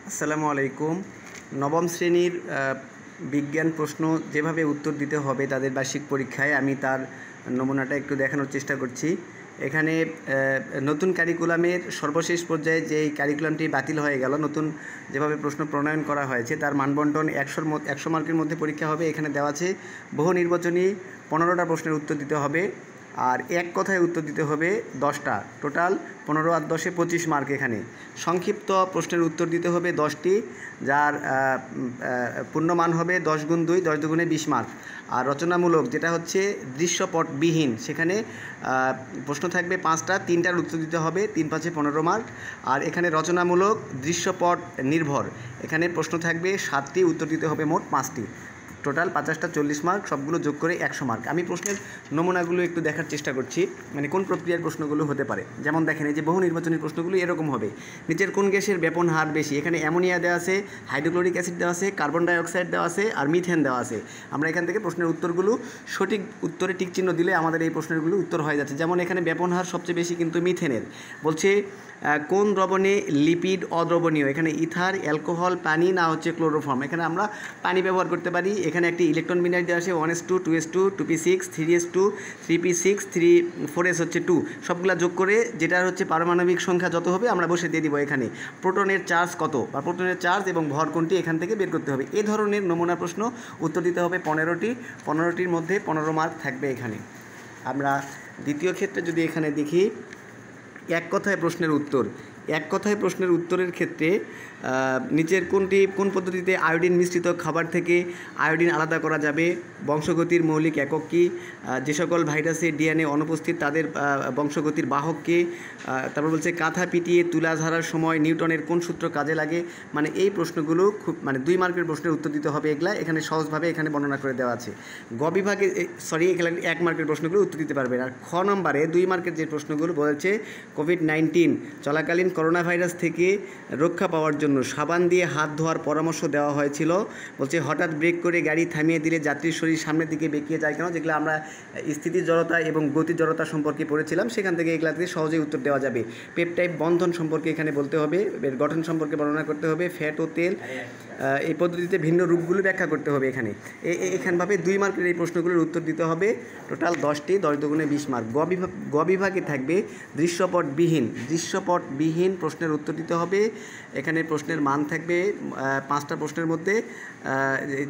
আসসালামু আলাইকুম। নবম শ্রেণীর বিজ্ঞান প্রশ্ন যেভাবে উত্তর দিতে হবে তাদের বার্ষিক পরীক্ষায়, আমি তার নমুনাটা একটু দেখানোর চেষ্টা করছি। এখানে নতুন কারিকুলামের সর্বশেষ পর্যায়ে যে কারিকুলামটি বাতিল হয়ে গেল, নতুন যেভাবে প্রশ্ন প্রণয়ন করা হয়েছে তার মানবন্টন 100 মার্কের মধ্যে পরীক্ষা হবে। এখানে দেওয়া আছে বহু নির্বাচনী 15টা প্রশ্নের উত্তর দিতে হবে, আর এক কথায় উত্তর দিতে হবে 10টা। টোটাল 15 আর 10-এ 25 মার্ক। এখানে সংক্ষিপ্ত প্রশ্নের উত্তর দিতে হবে 10টি, যার পূর্ণমান হবে 10 গুণ 2, 10 দুগুণে 20 মার্ক। আর রচনামূলক যেটা হচ্ছে দৃশ্যপটবিহীন, সেখানে প্রশ্ন থাকবে 5টা, 3টার উত্তর দিতে হবে, 3 5-এ 15 মার্ক। আর এখানে রচনামূলক দৃশ্যপট নির্ভর, এখানে প্রশ্ন থাকবে 7টি, উত্তর দিতে হবে মোট 5টি। টোটাল 50টা 40 মার্ক, সবগুলো যোগ করে 100 মার্ক। আমি প্রশ্নের নমুনাগুলো একটু দেখার চেষ্টা করছি, মানে কোন প্রক্রিয়ার প্রশ্নগুলো হতে পারে। যেমন দেখেন, এই যে বহু নির্বাচনী প্রশ্নগুলো এরকম হবে। নিচের কোন গ্যাসের ব্যাপন হার বেশি? এখানে অ্যামোনিয়া দেওয়া আছে, হাইড্রোক্লোরিক অ্যাসিড দেওয়া আছে, কার্বন ডাইঅক্সাইড দেওয়া আছে, আর মিথেন দেওয়া আছে। আমরা এখান থেকে প্রশ্নের উত্তরগুলো সঠিক উত্তরে টিক চিহ্ন দিলে আমাদের এই প্রশ্নগুলো উত্তর হয়ে যাচ্ছে। যেমন এখানে ব্যাপন হার সবচেয়ে বেশি কিন্তু মিথেনের। বলছে কোন দ্রবণে লিপিড অদ্রবণীয়? এখানে ইথার, অ্যালকোহল, পানি, না হচ্ছে ক্লোরোফর্ম। এখানে আমরা পানি ব্যবহার করতে পারি। এখানে একটি ইলেকট্রন বিন্যাস দেওয়া আছে 1s2, 2s2, 2p6, 3s2, 3p6, 4s হচ্ছে 2। সবগুলা যোগ করে যেটা হচ্ছে পারমাণবিক সংখ্যা যত হবে আমরা বসে দিয়ে দিব। এখানে প্রোটনের চার্জ কত, বা প্রোটনের চার্জ এবং ভর কোনটি, এখান থেকে বের করতে হবে। এই ধরনের নমুনা প্রশ্ন উত্তর দিতে হবে 15টির মধ্যে 15 মার্ক থাকবে। এখানে আমরা দ্বিতীয় ক্ষেত্রে যদি এখানে দেখি, এক কথায় প্রশ্নের উত্তর। এক কথায় প্রশ্নের উত্তরের ক্ষেত্রে নিচের কোন পদ্ধতিতে আয়োডিন মিশ্রিত খাবার থেকে আয়োডিন আলাদা করা যাবে? বংশগতির মৌলিক একক কী? যে সকল ভাইরাসে ডিএনএ অনুপস্থিত তাদের বংশগতির বাহক কে? তারপর বলছে কাঁথা পিটিয়ে তুলা ঝাড়ার সময় নিউটনের কোন সূত্র কাজে লাগে? মানে এই প্রশ্নগুলো খুব 2 মার্কের প্রশ্নের উত্তর দিতে হবে। এগুলা এখানে সহজভাবে এখানে বর্ণনা করে দেওয়া আছে। গ বিভাগে এখানে 1 মার্কের প্রশ্নগুলো উত্তর দিতে পারবেন। আর খ নম্বরে 2 মার্কের যে প্রশ্নগুলো বলেছে, কোভিড-19 চলাকালীন করোনা ভাইরাস থেকে রক্ষা পাওয়ার জন্য সাবান দিয়ে হাত ধোয়ার পরামর্শ দেওয়া হয়েছিল। বলছে হঠাৎ ব্রেক করে গাড়ি থামিয়ে দিলে যাত্রীর শরীর সামনের দিকে বেঁকিয়ে যায় কেন? যেগুলো আমরা স্থিতি জড়তা এবং গতি জড়তা সম্পর্কে পড়েছিলাম, সেখান থেকে এগুলা থেকে সহজেই উত্তর দেওয়া যাবে। পেপটাইড বন্ধন সম্পর্কে এখানে বলতে হবে, এর গঠন সম্পর্কে বর্ণনা করতে হবে, ফ্যাট ও তেল এই পদ্ধতিতে ভিন্ন রূপগুলো ব্যাখ্যা করতে হবে। এখানভাবে 2 মার্কের এই প্রশ্নগুলোর উত্তর দিতে হবে। টোটাল 10টি, 10 দুগুণে 20 মার্ক। গ বিভাগে থাকবে দৃশ্যপটবিহীন প্রশ্নের উত্তর দিতে হবে। এখানে প্রশ্নের মান থাকবে 5টা প্রশ্নের মধ্যে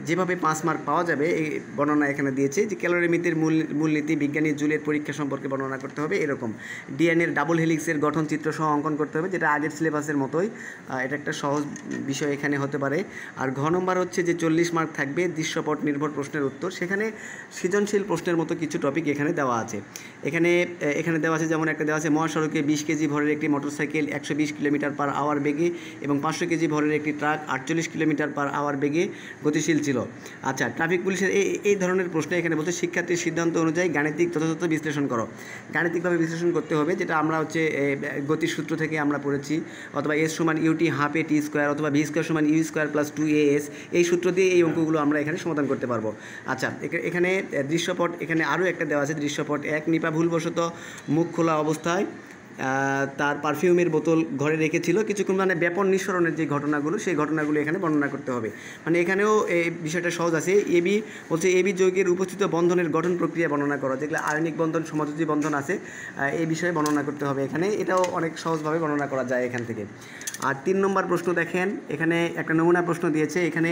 যেভাবে 5 মার্ক পাওয়া যাবে এই বর্ণনা এখানে দিয়েছে। যে ক্যালোরিমিতির মূলনীতি, বিজ্ঞানী জুলের পরীক্ষা সম্পর্কে বর্ণনা করতে হবে। এরকম ডিএনএর ডাবল হেলিক্সের গঠন চিত্র সহ অঙ্কন করতে হবে, যেটা আগের সিলেবাসের মতোই। এটা একটা সহজ বিষয় এখানে হতে পারে। আর ঘ নম্বর হচ্ছে যে 40 মার্ক থাকবে দৃশ্যপট নির্ভর প্রশ্নের উত্তর। সেখানে সৃজনশীল প্রশ্নের মতো কিছু টপিক এখানে দেওয়া আছে। এখানে দেওয়া আছে, যেমন একটা দেওয়া আছে মহাসড়কে 20 কেজি ভরের একটি মোটরসাইকেল 120 কিলোমিটার/আওয়ার বেগে এবং 500 কেজি ভরের একটি ট্রাক 48 কিলোমিটার/আওয়ার বেগে গতিশীল ছিল। আচ্ছা, ট্রাফিক পুলিশের এই ধরনের প্রশ্ন এখানে বলতে শিক্ষার্থীর সিদ্ধান্ত অনুযায়ী গাণিতিক যথাযথ বিশ্লেষণ করো। গাণিতিকভাবে বিশ্লেষণ করতে হবে, যেটা আমরা হচ্ছে গতির সূত্র থেকে আমরা পড়েছি, অথবা S = UT ½ AT স্কোয়ার, অথবা V² = U² + 2AS। এই সূত্র দিয়ে এই অঙ্কগুলো আমরা এখানে সমাধান করতে পারবো। আচ্ছা, এখানে দৃশ্যপট এখানে আরও একটা দেওয়া আছে, দৃশ্যপট 1। নিপা ভুলবশত মুখ খোলা অবস্থায় তার পারফিউমের বোতল ঘরে রেখেছিল কিছুক্ষণ, ব্যাপন নিঃসরণের যে ঘটনাগুলো, সেই ঘটনাগুলো এখানে বর্ণনা করতে হবে। এখানেও এই বিষয়টা সহজ আছে। এবি যৌগের উপস্থিত বন্ধনের গঠন প্রক্রিয়া বর্ণনা করা, যেগুলো আয়নিক বন্ধন, সমযোজী বন্ধন আছে, এই বিষয়ে বর্ণনা করতে হবে। এটাও অনেক সহজভাবে বর্ণনা করা যায় এখান থেকে। আর 3 নম্বর প্রশ্ন দেখেন, এখানে একটা নমুনা প্রশ্ন দিয়েছে। এখানে